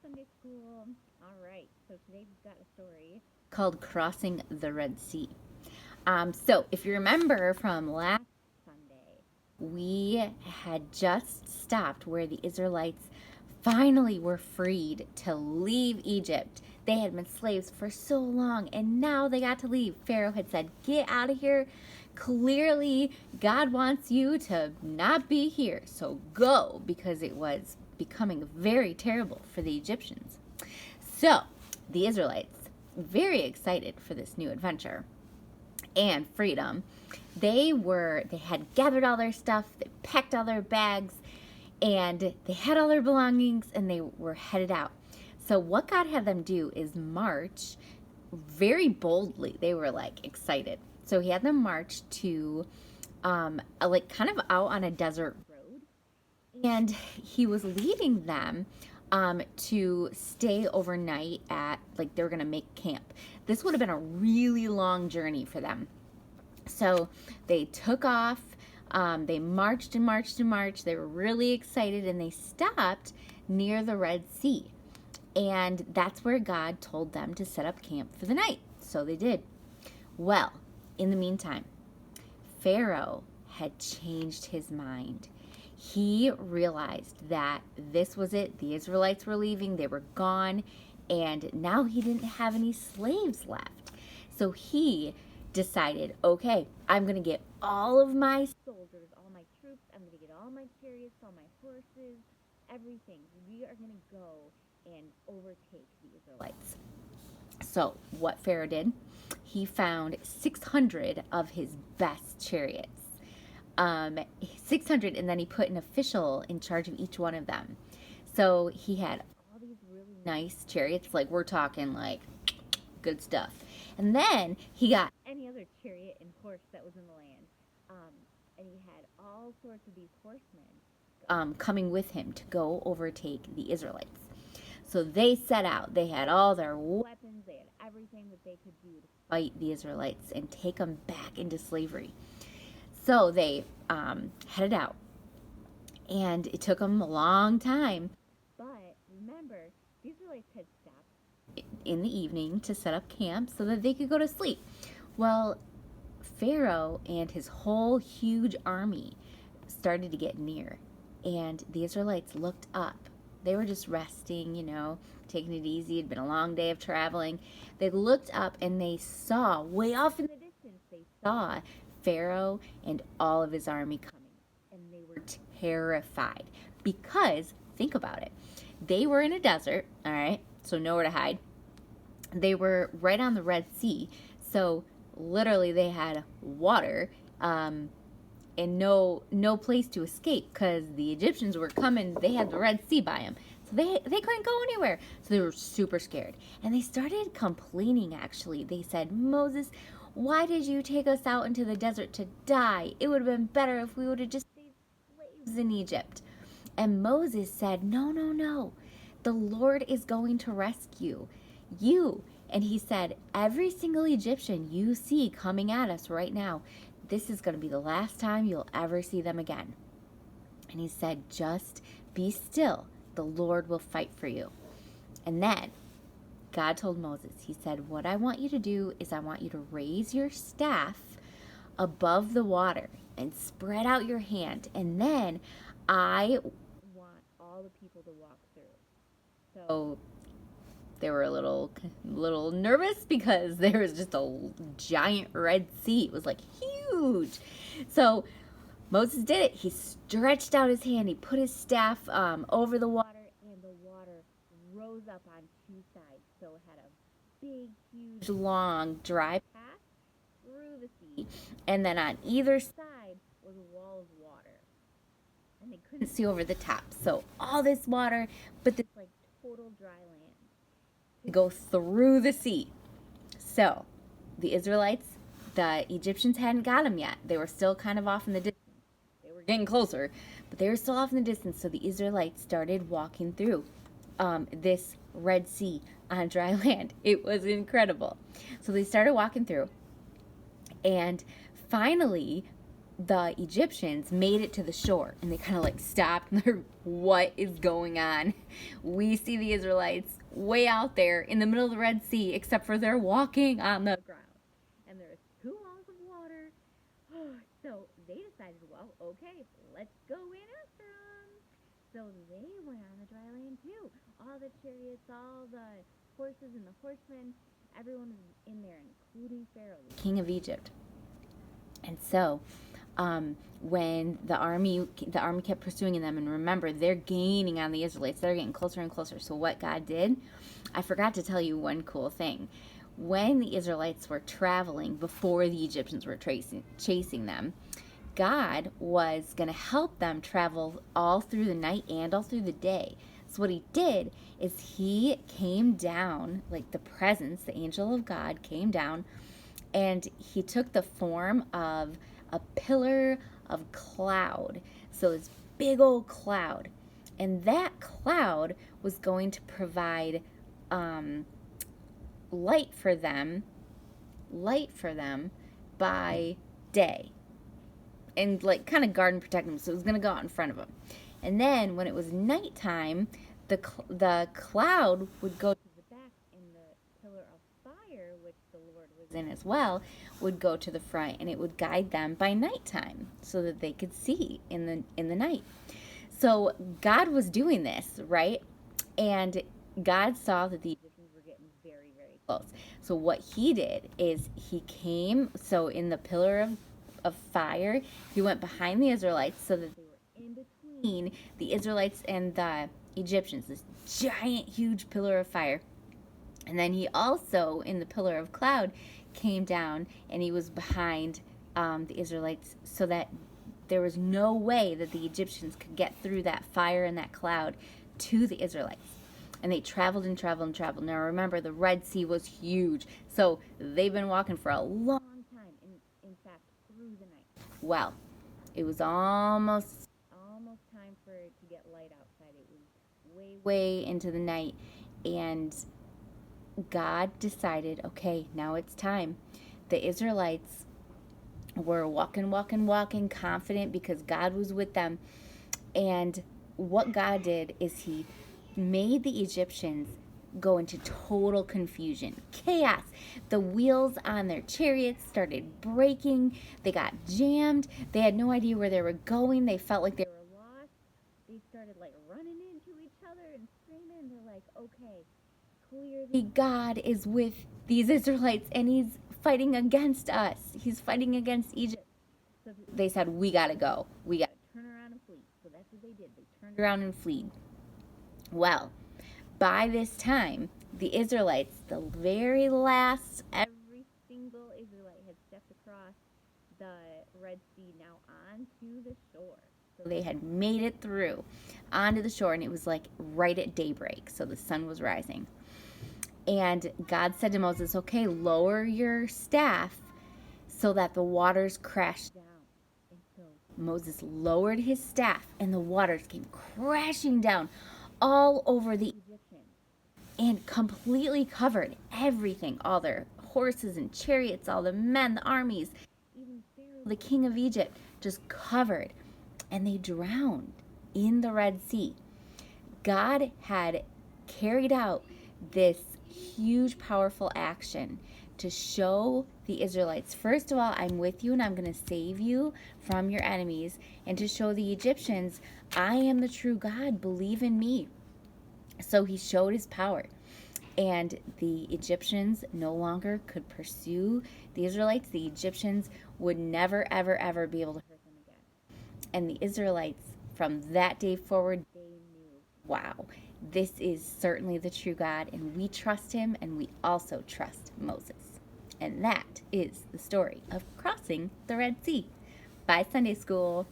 Sunday School. All right, so today we've got a story called Crossing the Red Sea. So if you remember from last Sunday, we had just stopped where the Israelites finally were freed to leave Egypt. They had been slaves for so long, and now they got to leave. Pharaoh had said, "Get out of here. Clearly, God wants you to not be here, so go," because it was becoming very terrible for the Egyptians. So, the Israelites, very excited for this new adventure and freedom, they had gathered all their stuff, they packed all their bags, and they had all their belongings, and they were headed out. So what God had them do is march very boldly. They were like excited. So he had them march to like kind of out on a desert road, and he was leading them to stay overnight at, like, they were going to make camp. This would have been a really long journey for them. So they took off. They marched and marched and marched. They were really excited, and they stopped near the Red Sea. And that's where God told them to set up camp for the night. So they did. Well, in the meantime, Pharaoh had changed his mind. He realized that this was it. The Israelites were leaving. They were gone. And now he didn't have any slaves left. So he decided, okay, I'm going to get all of my soldiers, all my troops. I'm going to get all my chariots, all my horses, everything. We are going to go and overtake the Israelites. So what Pharaoh did, he found 600 of his best chariots. 600, and then he put an official in charge of each one of them. So he had all these really nice chariots, like we're talking like good stuff. And then he got any other chariot and horse that was in the land. And he had all sorts of these horsemen coming with him to go overtake the Israelites. So they set out. They had all their weapons. They had everything that they could do to fight the Israelites and take them back into slavery. So they headed out. And it took them a long time. But remember, the Israelites had stopped in the evening to set up camp so that they could go to sleep. Well, Pharaoh and his whole huge army started to get near. And the Israelites looked up. They were just resting, taking it easy. It had been a long day of traveling. They looked up and they saw, way off in the distance, they saw Pharaoh and all of his army coming. And they were terrified because, think about it, they were in a desert, all right, so nowhere to hide. They were right on the Red Sea, so literally they had water, and no place to escape because the Egyptians were coming. They had the Red Sea by them, so they couldn't go anywhere. So they were super scared, and they started complaining. Actually, they said, "Moses, why did you take us out into the desert to die? It would have been better if we would have just stayed slaves in Egypt." And Moses said, "No, no, no. The Lord is going to rescue you." And he said, "Every single Egyptian you see coming at us right now, this is going to be the last time you'll ever see them again." And he said, "Just be still. The Lord will fight for you." And then God told Moses, he said, "What I want you to do is I want you to raise your staff above the water and spread out your hand. And then I want all the people to walk through." So they were a little nervous because there was just a giant Red Sea. It was like huge. So Moses did it. He stretched out his hand. He put his staff over the water, and the water rose up on two sides. So it had a big, huge, long, dry path through the sea. And then on either side was a wall of water. And they couldn't see over the top. So all this water, but this like total dry land to go through the sea. So the Israelites, the Egyptians hadn't got them yet. They were still kind of off in the distance. They were getting closer, but they were still off in the distance. So the Israelites started walking through this Red Sea on dry land. It was incredible. So they started walking through, and finally the Egyptians made it to the shore, and they kind of like stopped, and they're what is going on? We see the Israelites way out there in the middle of the Red Sea, except for they're walking on the ground. And there's 2 miles of water. So they decided, well, okay, let's go in after them. So they went on the dry land too. All the chariots, all the horses and the horsemen, everyone was in there, including Pharaoh, the king of Egypt. And so when the army kept pursuing them, and remember, they're gaining on the Israelites. They're getting closer and closer. So what God did, I forgot to tell you one cool thing. When the Israelites were traveling before the Egyptians were chasing them, God was going to help them travel all through the night and all through the day. So what he did is he came down, like the presence, the angel of God came down, and he took the form of a pillar of cloud. So this big old cloud. And that cloud was going to provide light for them by day. And like kind of guard and protect them. So it was going to go out in front of them. And then when it was nighttime, the cloud would go to the back, and the pillar of fire, which the Lord was in as well, would go to the front, and it would guide them by nighttime so that they could see in the night. So God was doing this, right? And God saw that the Egyptians were getting very, very close. So what he did is he came, so in the pillar of fire, he went behind the Israelites so that they were in between the Israelites and the Egyptians, this giant, huge pillar of fire. And then he also, in the pillar of cloud, came down, and he was behind the Israelites, so that there was no way that the Egyptians could get through that fire and that cloud to the Israelites. And they traveled and traveled and traveled. Now remember, the Red Sea was huge, so they've been walking for a long time, in fact, through the night. Well, it was almost time for it to get light outside. It was way into the night, and God decided, okay, now it's time. The Israelites were walking, confident because God was with them. And what God did is he made the Egyptians go into total confusion, chaos. The wheels on their chariots started breaking. They got jammed. They had no idea where they were going. They felt like they were lost. They started like running into each other and screaming. They're like, okay, clearly God is with these Israelites, and he's fighting against us. He's fighting against Egypt. So they said, we got to go. We got to turn around and flee. So that's what they did. They turned around and fled. Well, by this time, the Israelites, the very last, every single Israelite had stepped across the Red Sea, now onto the shore. So they had made it through onto the shore, and it was like right at daybreak. So the sun was rising. And God said to Moses, okay, lower your staff so that the waters crash down. And so Moses lowered his staff, and the waters came crashing down all over the Egyptians and completely covered everything, all their horses and chariots, all the men, the armies, even Pharaoh, the king of Egypt, just covered. And they drowned in the Red Sea. God had carried out this huge, powerful action to show the Israelites, first of all, I'm with you and I'm going to save you from your enemies, and to show the Egyptians, I am the true God, believe in me. So he showed his power, and the Egyptians no longer could pursue the Israelites. The Egyptians would never, ever, ever be able to hurt them again. And the Israelites, from that day forward, they knew, wow, this is certainly the true God, and we trust him, and we also trust Moses. And that is the story of crossing the Red Sea. Bye, Sunday school.